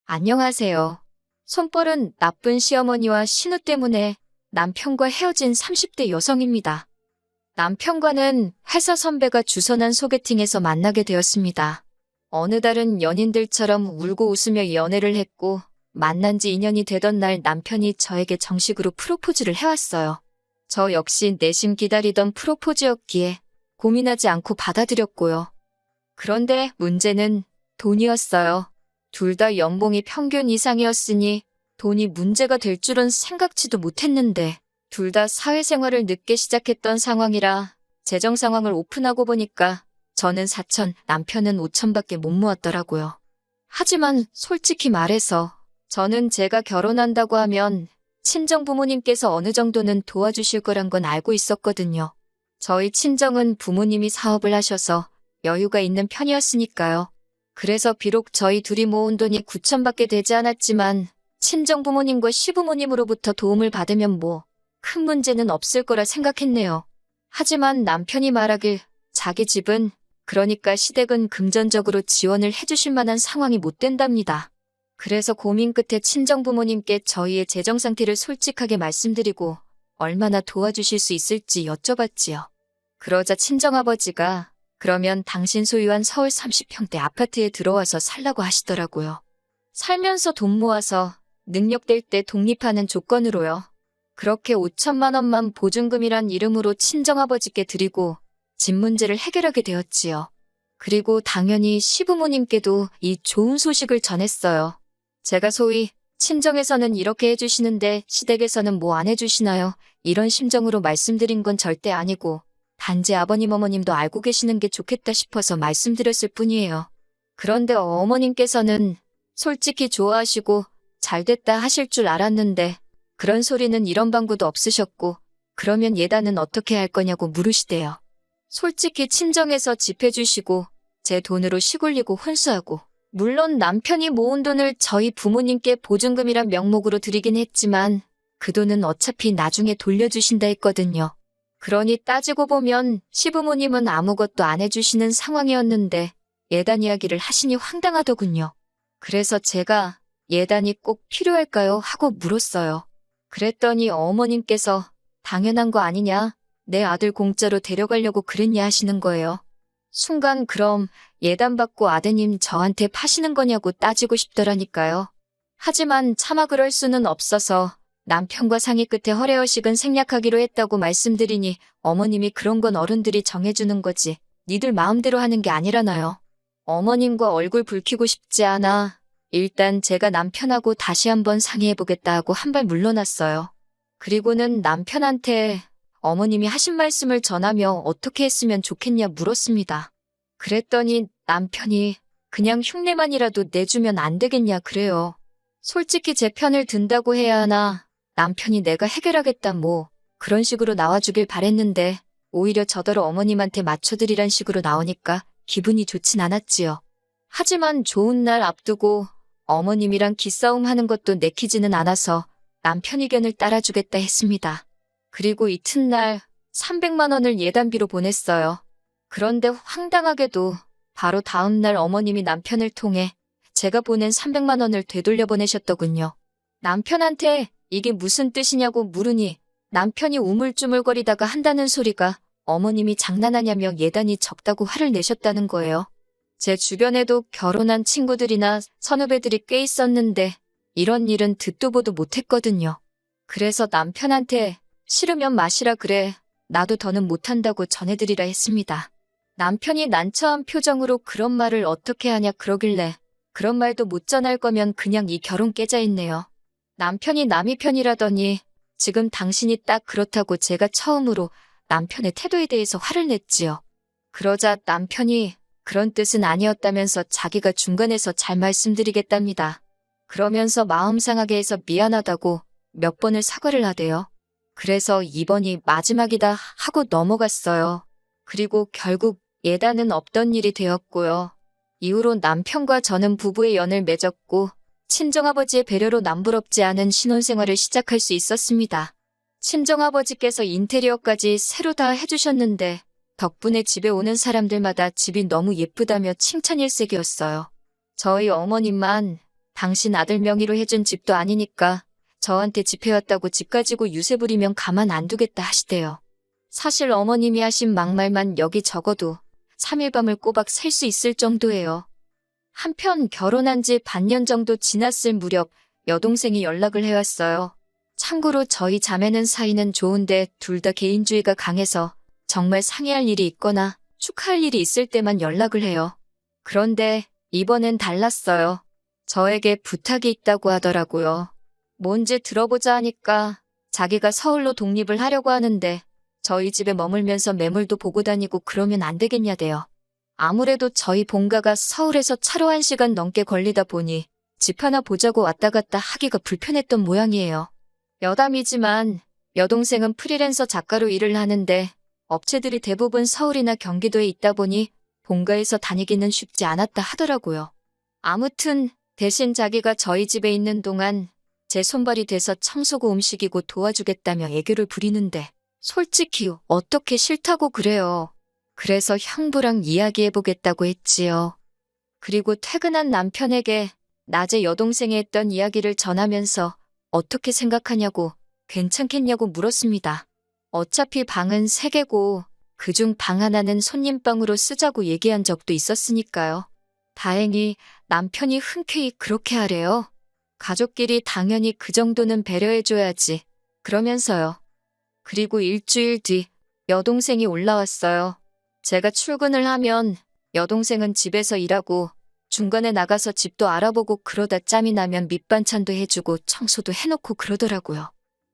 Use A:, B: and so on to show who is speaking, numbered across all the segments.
A: 안녕하세요. 손벌은 나쁜 시어머니와 신우 때문에 남편과 헤어진 30대 여성입니다. 남편과는 회사 선배가 주선한 소개팅에서 만나게 되었습니다. 어느 달은 연인들처럼 울고 웃으며 연애를 했고 만난 지 2년이 되던 날 남편이 저에게 정식으로 프로포즈를 해왔어요. 저 역시 내심 기다리던 프로포즈였기에 고민하지 않고 받아들였고요. 그런데 문제는 돈이었어요. 둘 다 연봉이 평균 이상이었으니 돈이 문제가 될 줄은 생각지도 못했는데 둘 다 사회생활을 늦게 시작했던 상황이라 재정 상황을 오픈하고 보니까 저는 4천, 남편은 5천밖에 못 모았더라고요. 하지만 솔직히 말해서 저는 제가 결혼한다고 하면 친정 부모님께서 어느 정도는 도와주실 거란 건 알고 있었거든요. 저희 친정은 부모님이 사업을 하셔서 여유가 있는 편이었으니까요. 그래서 비록 저희 둘이 모은 돈이 9천밖에 되지 않았지만 친정 부모님과 시부모님으로부터 도움을 받으면 큰 문제는 없을 거라 생각했네요. 하지만 남편이 말하길 자기 집은 그러니까 시댁은 금전적으로 지원을 해주실 만한 상황이 못 된답니다. 그래서 고민 끝에 친정 부모님께 저희의 재정 상태를 솔직하게 말씀드리고 얼마나 도와주실 수 있을지 여쭤봤지요. 그러자 친정아버지가 그러면 당신 소유한 서울 30평대 아파트에 들어와서 살라고 하시더라고요. 살면서 돈 모아서 능력될 때 독립하는 조건으로요. 그렇게 5천만 원만 보증금이란 이름으로 친정아버지께 드리고 집 문제를 해결하게 되었지요. 그리고 당연히 시부모님께도 이 좋은 소식을 전했어요. 제가 소위 친정에서는 이렇게 해주시는데 시댁에서는 뭐 안 해주시나요? 이런 심정으로 말씀드린 건 절대 아니고 단지 아버님 어머님도 알고 계시는 게 좋겠다 싶어서 말씀드렸을 뿐이에요. 그런데 어머님께서는 솔직히 좋아하시고 잘됐다 하실 줄 알았는데 그런 소리는 이런 방구도 없으셨고 그러면 예단은 어떻게 할 거냐고 물으시대요. 솔직히 친정에서 집 해주시고 제 돈으로 시골리고 혼수하고 물론 남편이 모은 돈을 저희 부모님께 보증금이란 명목으로 드리긴 했지만 그 돈은 어차피 나중에 돌려주신다 했거든요. 그러니 따지고 보면 시부모님은 아무것도 안 해주시는 상황이었는데 예단 이야기를 하시니 황당하더군요. 그래서 제가 예단이 꼭 필요할까요? 하고 물었어요. 그랬더니 어머님께서 당연한 거 아니냐? 내 아들 공짜로 데려가려고 그랬냐 하시는 거예요. 순간 그럼 예단 받고 아드님 저한테 파시는 거냐고 따지고 싶더라니까요. 하지만 차마 그럴 수는 없어서 남편과 상의 끝에 허례허식은 생략하기로 했다고 말씀드리니 어머님이 그런 건 어른들이 정해주는 거지 니들 마음대로 하는 게 아니라나요. 어머님과 얼굴 붉히고 싶지 않아 일단 제가 남편하고 다시 한번 상의해보겠다 하고 한 발 물러났어요. 그리고는 남편한테 어머님이 하신 말씀을 전하며 어떻게 했으면 좋겠냐 물었습니다. 그랬더니 남편이 그냥 흉내만이라도 내주면 안 되겠냐 그래요. 솔직히 제 편을 든다고 해야 하나 남편이 내가 해결하겠다 그런 식으로 나와주길 바랬는데 오히려 저더러 어머님한테 맞춰드리란 식으로 나오니까 기분이 좋진 않았지요. 하지만 좋은 날 앞두고 어머님이랑 기싸움 하는 것도 내키지는 않아서 남편 의견을 따라주겠다 했습니다. 그리고 이튿날 300만 원을 예단비로 보냈어요. 그런데 황당하게도 바로 다음 날 어머님이 남편을 통해 제가 보낸 300만 원을 되돌려 보내셨더군요. 남편한테 이게 무슨 뜻이냐고 물으니 남편이 우물쭈물거리다가 한다는 소리가 어머님이 장난하냐며 예단이 적다고 화를 내셨다는 거예요. 제 주변에도 결혼한 친구들이나 선후배들이 꽤 있었는데 이런 일은 듣도 보도 못했거든요. 그래서 남편한테 싫으면 마시라 그래. 나도 더는 못한다고 전해드리라 했습니다. 남편이 난처한 표정으로 그런 말을 어떻게 하냐 그러길래 그런 말도 못 전할 거면 그냥 이 결혼 깨자 했네요. 남편이 남이 편이라더니 지금 당신이 딱 그렇다고 제가 처음으로 남편의 태도에 대해서 화를 냈지요. 그러자 남편이 그런 뜻은 아니었다면서 자기가 중간에서 잘 말씀드리겠답니다. 그러면서 마음 상하게 해서 미안하다고 몇 번을 사과를 하대요. 그래서 이번이 마지막이다 하고 넘어갔어요. 그리고 결국 예단은 없던 일이 되었고요. 이후로 남편과 저는 부부의 연을 맺었고 친정아버지의 배려로 남부럽지 않은 신혼생활을 시작할 수 있었습니다. 친정아버지께서 인테리어까지 새로 다 해주셨는데 덕분에 집에 오는 사람들마다 집이 너무 예쁘다며 칭찬일색이었어요. 저희 어머님만 당신 아들 명의로 해준 집도 아니니까 저한테 집 해왔다고 집 가지고 유세 부리면 가만 안 두겠다 하시대요. 사실 어머님이 하신 막말만 여기 적어도 3일 밤을 꼬박 셀 수 있을 정도예요. 한편 결혼한 지 반년 정도 지났을 무렵 여동생이 연락을 해왔어요. 참고로 저희 자매는 사이는 좋은데 둘 다 개인주의가 강해서 정말 상의할 일이 있거나 축하할 일이 있을 때만 연락을 해요. 그런데 이번엔 달랐어요. 저에게 부탁이 있다고 하더라고요. 뭔지 들어보자 하니까 자기가 서울로 독립을 하려고 하는데 저희 집에 머물면서 매물도 보고 다니고 그러면 안 되겠냐대요. 아무래도 저희 본가가 서울에서 차로 1시간 넘게 걸리다 보니 집 하나 보자고 왔다 갔다 하기가 불편했던 모양이에요. 여담이지만 여동생은 프리랜서 작가로 일을 하는데 업체들이 대부분 서울이나 경기도에 있다 보니 본가에서 다니기는 쉽지 않았다 하더라고요. 아무튼 대신 자기가 저희 집에 있는 동안 제 손발이 돼서 청소고 음식이고 도와주겠다며 애교를 부리는데 솔직히 어떻게 싫다고 그래요. 그래서 형부랑 이야기해보겠다고 했지요. 그리고 퇴근한 남편에게 낮에 여동생이 했던 이야기를 전하면서 어떻게 생각하냐고 괜찮겠냐고 물었습니다. 어차피 방은 3개고 그중 방 하나는 손님방으로 쓰자고 얘기한 적도 있었으니까요. 다행히 남편이 흔쾌히 그렇게 하래요. 가족끼리 당연히 그 정도는 배려해줘야지. 그러면서요. 그리고 일주일 뒤 여동생이 올라왔어요. 제가 출근을 하면 여동생은 집에서 일하고 중간에 나가서 집도 알아보고 그러다 짬이 나면 밑반찬도 해주고 청소도 해놓고 그러더라고요.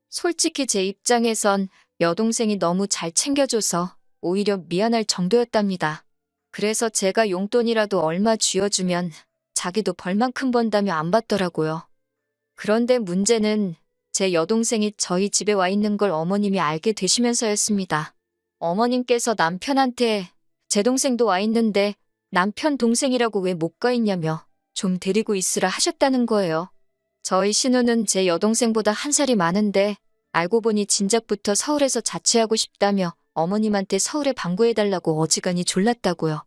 A: 솔직히 제 입장에선 여동생이 너무 잘 챙겨줘서 오히려 미안할 정도였답니다. 그래서 제가 용돈이라도 얼마 쥐어주면 자기도 벌만큼 번다며 안 받더라고요. 그런데 문제는 제 여동생이 저희 집에 와 있는 걸 어머님이 알게 되시면서였습니다. 어머님께서 남편한테 제 동생도 와 있는데 남편 동생이라고 왜 못 가 있냐며 좀 데리고 있으라 하셨다는 거예요. 저희 신우는 제 여동생보다 1살이 많은데 알고 보니 진작부터 서울에서 자취하고 싶다며 어머님한테 서울에 방구해달라고 어지간히 졸랐다고요.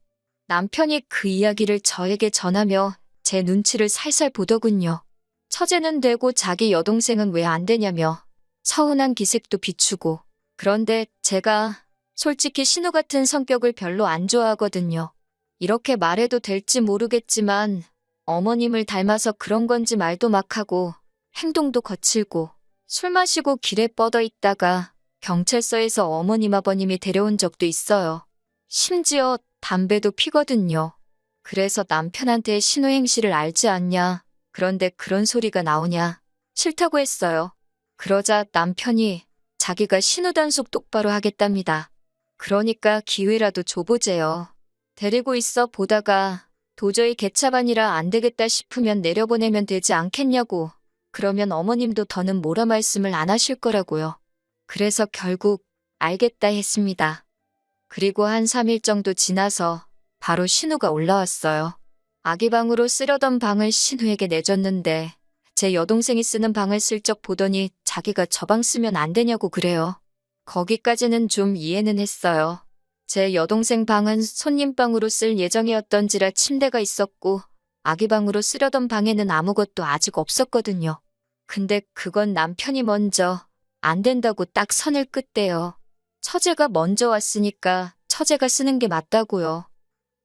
A: 남편이 그 이야기를 저에게 전하며 제 눈치를 살살 보더군요. 처제는 되고 자기 여동생은 왜 안 되냐며 서운한 기색도 비추고. 그런데 제가 솔직히 신우 같은 성격을 별로 안 좋아하거든요. 이렇게 말해도 될지 모르겠지만 어머님을 닮아서 그런 건지 말도 막 하고 행동도 거칠고 술 마시고 길에 뻗어 있다가 경찰서에서 어머님 아버님이 데려온 적도 있어요. 심지어 담배도 피거든요. 그래서 남편한테 신우 행실을 알지 않냐. 그런데 그런 소리가 나오냐. 싫다고 했어요. 그러자 남편이 자기가 신우 단속 똑바로 하겠답니다. 그러니까 기회라도 줘보재요. 데리고 있어 보다가 도저히 개차반이라 안 되겠다 싶으면 내려보내면 되지 않겠냐고. 그러면 어머님도 더는 뭐라 말씀을 안 하실 거라고요. 그래서 결국 알겠다 했습니다. 그리고 한 3일 정도 지나서 바로 신우가 올라왔어요. 아기 방으로 쓰려던 방을 신우에게 내줬는데 제 여동생이 쓰는 방을 슬쩍 보더니 자기가 저 방 쓰면 안 되냐고 그래요. 거기까지는 좀 이해는 했어요. 제 여동생 방은 손님방으로 쓸 예정이었던지라 침대가 있었고 아기 방으로 쓰려던 방에는 아무것도 아직 없었거든요. 근데 그건 남편이 먼저 안 된다고 딱 선을 긋대요. 처제가 먼저 왔으니까 처제가 쓰는 게 맞다고요.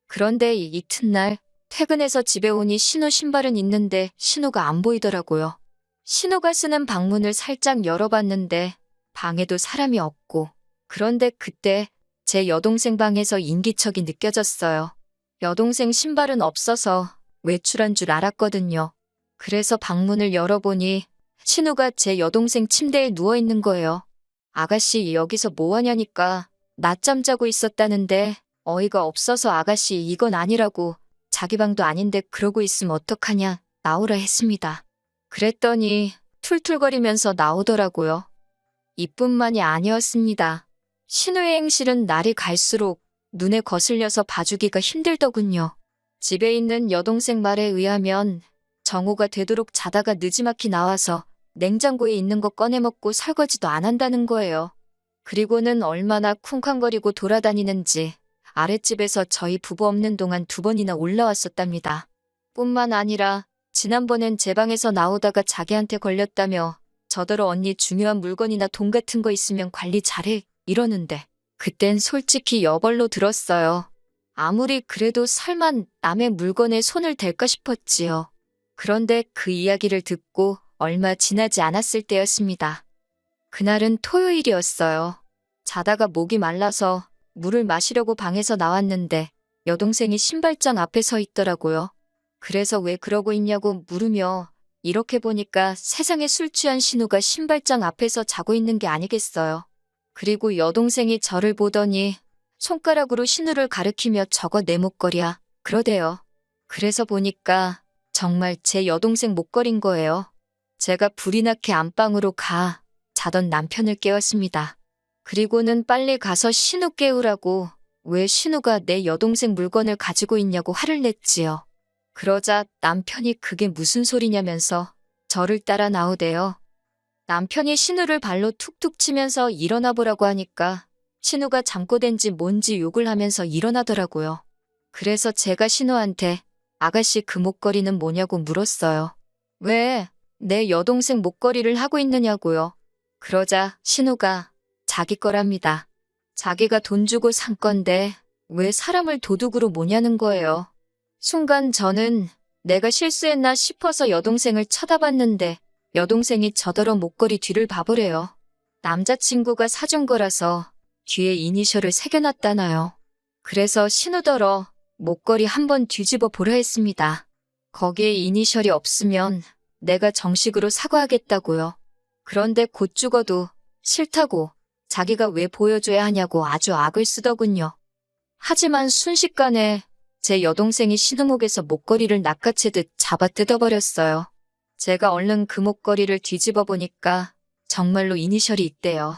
A: 그런데 이튿날 퇴근해서 집에 오니 신우 신발은 있는데 신우가 안 보이더라고요. 신우가 쓰는 방문을 살짝 열어봤는데 방에도 사람이 없고. 그런데 그때 제 여동생 방에서 인기척이 느껴졌어요. 여동생 신발은 없어서 외출한 줄 알았거든요. 그래서 방문을 열어보니 신우가 제 여동생 침대에 누워있는 거예요. 아가씨 여기서 뭐하냐니까 낮잠 자고 있었다는데 어이가 없어서 아가씨 이건 아니라고 자기 방도 아닌데 그러고 있으면 어떡하냐 나오라 했습니다. 그랬더니 툴툴거리면서 나오더라고요. 이뿐만이 아니었습니다. 신우의 행실은 날이 갈수록 눈에 거슬려서 봐주기가 힘들더군요. 집에 있는 여동생 말에 의하면 정오가 되도록 자다가 느지막이 나와서 냉장고에 있는 거 꺼내 먹고 설거지도 안 한다는 거예요. 그리고는 얼마나 쿵쾅거리고 돌아다니는지 아랫집에서 저희 부부 없는 동안 2번이나 올라왔었답니다. 뿐만 아니라 지난번엔 제 방에서 나오다가 자기한테 걸렸다며 저더러 언니 중요한 물건이나 돈 같은 거 있으면 관리 잘해 이러는데 그땐 솔직히 여벌로 들었어요. 아무리 그래도 설마 남의 물건에 손을 댈까 싶었지요. 그런데 그 이야기를 듣고 얼마 지나지 않았을 때였습니다. 그날은 토요일이었어요. 자다가 목이 말라서 물을 마시려고 방에서 나왔는데 여동생이 신발장 앞에 서 있더라고요. 그래서 왜 그러고 있냐고 물으며 이렇게 보니까 세상에 술 취한 신우가 신발장 앞에서 자고 있는 게 아니겠어요. 그리고 여동생이 저를 보더니 손가락으로 신우를 가리키며 저거 내 목걸이야 그러대요. 그래서 보니까 정말 제 여동생 목걸이인 거예요. 제가 불이 나게 안방으로 가 자던 남편을 깨웠습니다. 그리고는 빨리 가서 신우 깨우라고 왜 신우가 내 여동생 물건을 가지고 있냐고 화를 냈지요. 그러자 남편이 그게 무슨 소리냐면서 저를 따라 나오대요. 남편이 신우를 발로 툭툭 치면서 일어나 보라고 하니까 신우가 잠꼬댄지 뭔지 욕을 하면서 일어나더라고요. 그래서 제가 신우한테 아가씨 그 목걸이는 뭐냐고 물었어요. 왜 내 여동생 목걸이를 하고 있느냐고요. 그러자 신우가 자기 거랍니다. 자기가 돈 주고 산 건데 왜 사람을 도둑으로 모냐는 거예요. 순간 저는 내가 실수했나 싶어서 여동생을 쳐다봤는데 여동생이 저더러 목걸이 뒤를 봐보래요. 남자친구가 사준 거라서 뒤에 이니셜을 새겨놨다나요. 그래서 신우더러 목걸이 한번 뒤집어 보려 했습니다. 거기에 이니셜이 없으면 내가 정식으로 사과하겠다고요. 그런데 곧 죽어도 싫다고 자기가 왜 보여줘야 하냐고 아주 악을 쓰더군요. 하지만 순식간에 제 여동생이 신우목에서 목걸이를 낚아채듯 잡아 뜯어버렸어요. 제가 얼른 그 목걸이를 뒤집어 보니까 정말로 이니셜이 있대요.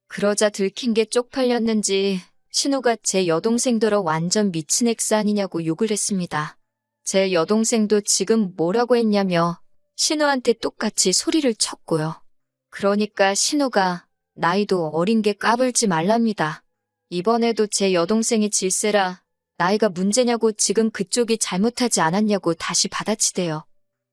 A: 그러자 들킨 게 쪽팔렸는지 신우가 제 여동생더러 완전 미친 엑스 아니냐고 욕을 했습니다. 제 여동생도 지금 뭐라고 했냐며 신우한테 똑같이 소리를 쳤고요. 그러니까 신우가 나이도 어린 게 까불지 말랍니다. 이번에도 제 여동생이 질세라 나이가 문제냐고 지금 그쪽이 잘못하지 않았냐고 다시 받아치대요.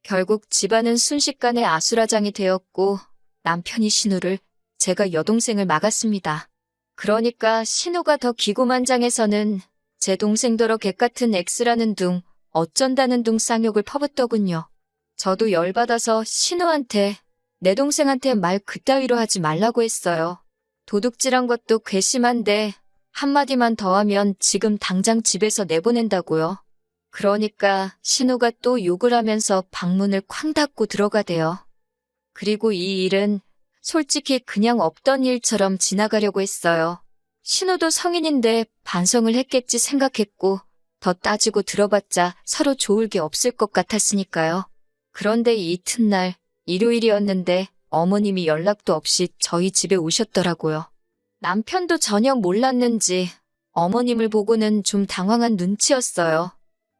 A: 결국 집안은 순식간에 아수라장이 되었고 남편이 신우를 제가 여동생을 막았습니다. 그러니까 신우가 더 기고만장해서는 제 동생더러 개같은 X라는 둥 어쩐다는 둥 쌍욕을 퍼붓더군요. 저도 열받아서 신우한테 내 동생한테 말 그따위로 하지 말라고 했어요. 도둑질한 것도 괘씸한데 한마디만 더 하면 지금 당장 집에서 내보낸다고요. 그러니까 신우가 또 욕을 하면서 방문을 쾅 닫고 들어가대요. 그리고 이 일은 솔직히 그냥 없던 일처럼 지나가려고 했어요. 신우도 성인인데 반성을 했겠지 생각했고 더 따지고 들어봤자 서로 좋을 게 없을 것 같았으니까요. 그런데 이튿날 일요일이었는데 어머님이 연락도 없이 저희 집에 오셨더라고요. 남편도 전혀 몰랐는지 어머님을 보고는 좀 당황한 눈치였어요.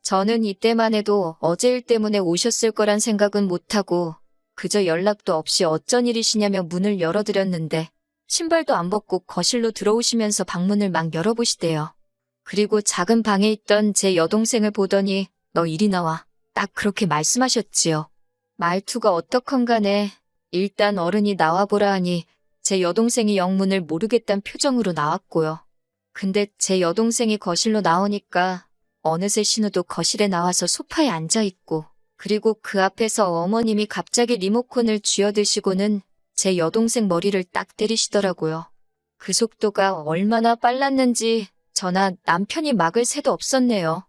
A: 저는 이때만 해도 어제 일 때문에 오셨을 거란 생각은 못하고 그저 연락도 없이 어쩐 일이시냐며 문을 열어드렸는데 신발도 안 벗고 거실로 들어오시면서 방문을 막 열어보시대요. 그리고 작은 방에 있던 제 여동생을 보더니 너 이리 나와. 딱 그렇게 말씀하셨지요. 말투가 어떻건 간에 일단 어른이 나와보라 하니 제 여동생이 영문을 모르겠단 표정으로 나왔고요. 근데 제 여동생이 거실로 나오니까 어느새 신우도 거실에 나와서 소파에 앉아있고 그리고 그 앞에서 어머님이 갑자기 리모컨을 쥐어드시고는 제 여동생 머리를 딱 때리시더라고요. 그 속도가 얼마나 빨랐는지 저나 남편이 막을 새도 없었네요.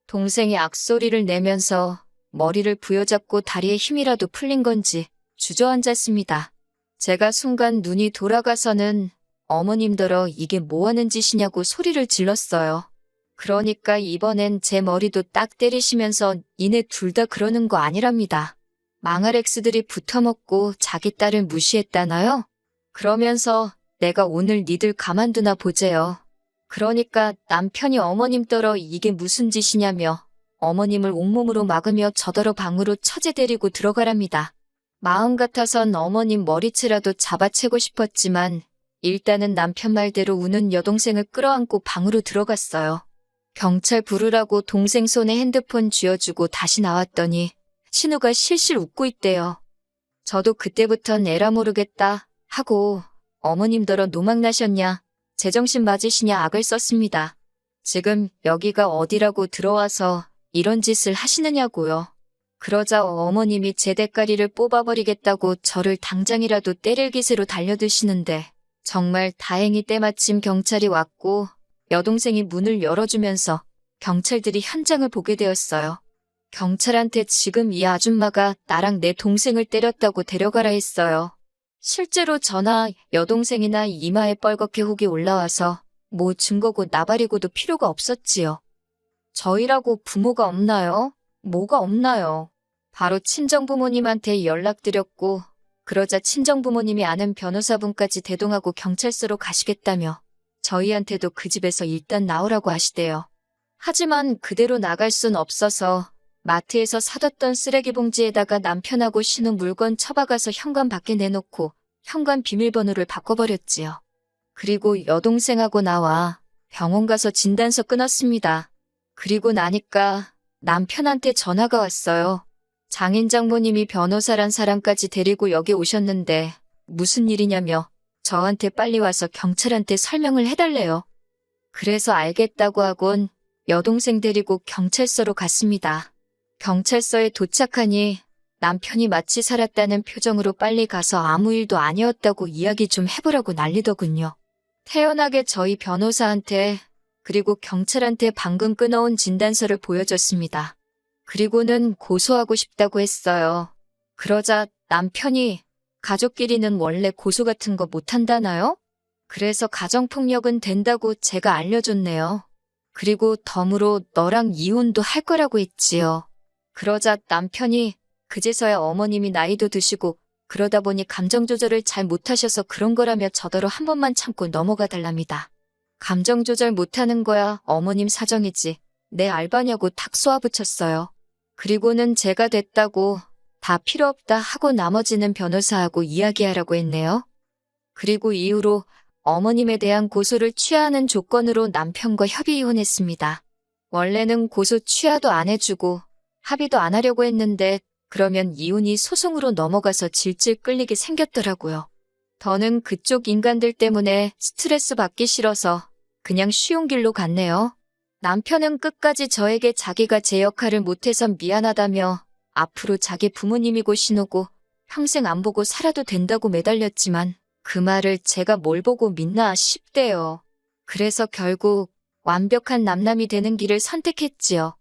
A: 동생이 악소리를 내면서 머리를 부여잡고 다리에 힘이라도 풀린 건지 주저앉았습니다. 제가 순간 눈이 돌아가서는 어머님더러 이게 뭐하는 짓이냐고 소리를 질렀어요. 그러니까 이번엔 제 머리도 딱 때리시면서 니네 둘 다 그러는 거 아니랍니다. 망할 엑스들이 붙어먹고 자기 딸을 무시했다나요? 그러면서 내가 오늘 니들 가만두나 보재요. 그러니까 남편이 어머님더러 이게 무슨 짓이냐며 어머님을 온몸으로 막으며 저더러 방으로 처제 데리고 들어가랍니다. 마음 같아선 어머님 머리채라도 잡아채고 싶었지만 일단은 남편 말대로 우는 여동생을 끌어안고 방으로 들어갔어요. 경찰 부르라고 동생 손에 핸드폰 쥐어주고 다시 나왔더니 신우가 실실 웃고 있대요. 저도 그때부턴 에라 모르겠다 하고 어머님더러 노망나셨냐, 제정신 맞으시냐 악을 썼습니다. 지금 여기가 어디라고 들어와서 이런 짓을 하시느냐고요. 그러자 어머님이 제 대가리를 뽑아버리겠다고 저를 당장이라도 때릴 기세로 달려드시는데 정말 다행히 때마침 경찰이 왔고 여동생이 문을 열어주면서 경찰들이 현장을 보게 되었어요. 경찰한테 지금 이 아줌마가 나랑 내 동생을 때렸다고 데려가라 했어요. 실제로 저나 여동생이나 이마에 뻘겋게 혹이 올라와서 뭐 증거고 나발이고도 필요가 없었지요. 저희라고 부모가 없나요? 뭐가 없나요? 바로 친정부모님한테 연락드렸고 그러자 친정부모님이 아는 변호사분까지 대동하고 경찰서로 가시겠다며 저희한테도 그 집에서 일단 나오라고 하시대요. 하지만 그대로 나갈 순 없어서 마트에서 사뒀던 쓰레기 봉지에다가 남편하고 신우 물건 처박아서 현관 밖에 내놓고 현관 비밀번호를 바꿔버렸지요. 그리고 여동생하고 나와 병원 가서 진단서 끊었습니다. 그리고 나니까 남편한테 전화가 왔어요. 장인 장모님이 변호사란 사람까지 데리고 여기 오셨는데 무슨 일이냐며 저한테 빨리 와서 경찰한테 설명을 해달래요. 그래서 알겠다고 하곤 여동생 데리고 경찰서로 갔습니다. 경찰서에 도착하니 남편이 마치 살았다는 표정으로 빨리 가서 아무 일도 아니었다고 이야기 좀 해보라고 난리더군요. 태연하게 저희 변호사한테 그리고 경찰한테 방금 끊어온 진단서를 보여줬습니다. 그리고는 고소하고 싶다고 했어요. 그러자 남편이 가족끼리는 원래 고소 같은 거 못한다나요? 그래서 가정폭력은 된다고 제가 알려줬네요. 그리고 덤으로 너랑 이혼도 할 거라고 했지요. 그러자 남편이 그제서야 어머님이 나이도 드시고 그러다 보니 감정 조절을 잘 못하셔서 그런 거라며 저더러 한 번만 참고 넘어가 달랍니다. 감정 조절 못하는 거야 어머님 사정이지. 내 알바냐고 탁 쏘아붙였어요. 그리고는 제가 됐다고 다 필요 없다 하고 나머지는 변호사하고 이야기하라고 했네요. 그리고 이후로 어머님에 대한 고소를 취하하는 조건으로 남편과 협의 이혼했습니다. 원래는 고소 취하도 안 해주고 합의도 안 하려고 했는데 그러면 이혼이 소송으로 넘어가서 질질 끌리게 생겼더라고요. 더는 그쪽 인간들 때문에 스트레스 받기 싫어서 그냥 쉬운 길로 갔네요. 남편은 끝까지 저에게 자기가 제 역할을 못해서 미안하다며 앞으로 자기 부모님이고 신우고 평생 안 보고 살아도 된다고 매달렸지만 그 말을 제가 뭘 보고 믿나 싶대요. 그래서 결국 완벽한 남남이 되는 길을 선택했지요.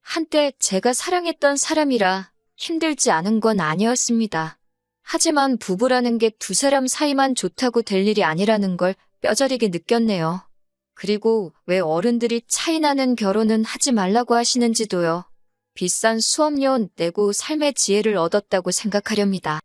A: 한때 제가 사랑했던 사람이라 힘들지 않은 건 아니었습니다. 하지만 부부라는 게 두 사람 사이만 좋다고 될 일이 아니라는 걸 뼈저리게 느꼈네요. 그리고 왜 어른들이 차이나는 결혼은 하지 말라고 하시는지도요. 비싼 수업료 내고 삶의 지혜를 얻었다고 생각하렵니다.